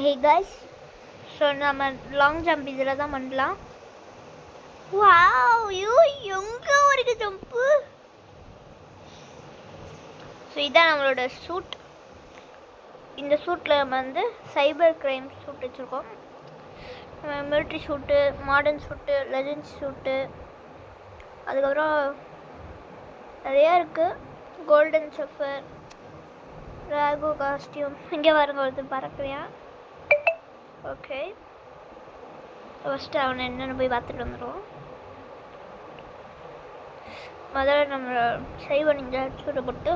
Hey guys, so நம்ம long jump இதில் தான் பண்ணலாம். வாவ், ஐயோ எங்கே வரைக்கும் ஜம்ப்பு. ஸோ இதான் நம்மளோட சூட். இந்த சூட்டில் நம்ம வந்து சைபர் கிரைம் சூட் வச்சுருக்கோம். மிலிட்ரி சூட்டு, மாடர்ன் சூட்டு, லெஜெண்ட்ஸ் சூட்டு, அதுக்கப்புறம் நிறையா இருக்குது. Golden suffer, Rago costume. இங்கே பாருங்க ஒருத்தர் பறக்குறியா. ஓகே, ஃபஸ்ட்டு அவனை என்னென்னு போய் பார்த்துட்டு வந்துடுவோம். முதல்ல நம்ம சைவ நிஞ்சா சூட்டை போட்டு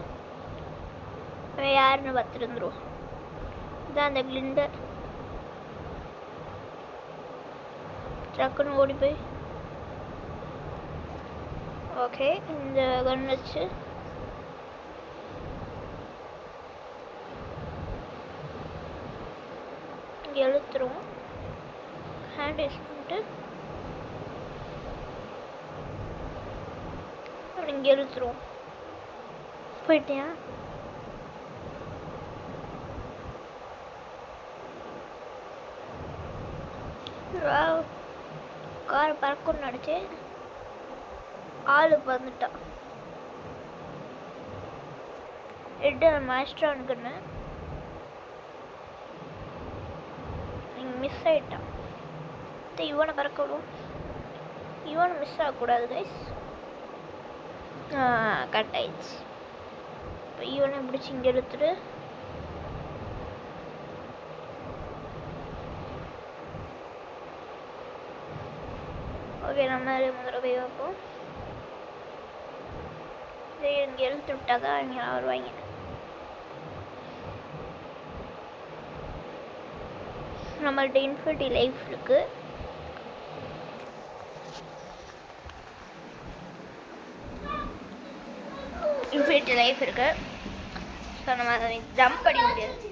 யாருன்னு பார்த்துட்டு வந்துடுவோம். இதான் அந்த கிளிண்டர். டக்குன்னு ஓடி போய் ஓகே இந்த கன் வச்சு இங்கே எழுத்துருவோம். ஹேண்ட் யூஸ் பண்ணிட்டு அப்படி இங்கே எழுத்துருவோம். போயிட்டியா? கார் பறக்கும்னு நினச்சேன், ஆளு வந்துட்டான். எட்டு மாஸ்டரானுக்குன்னு இங்கே மிஸ் ஆகிட்டான். இவனை பறக்க விடும். இவனை மிஸ் ஆகக்கூடாது கைஸ். கட் ஆயிடுச்சு. இப்போ இவனை பிடிச்சி இங்கே எடுத்துட்டு ஓகே நம்ம முதல்ல போய் வைப்போம். இங்கே எழுத்து விட்டாக்கா இங்கே வருவாங்க. நம்மள்ட்ட இன்ஃபினிட்டி லைஃப் இருக்குது. இன்ஃபினிட்டி லைஃப் இருக்குது. ஸோ நம்ம அதை ஜம்ப் பண்ண முடியாது.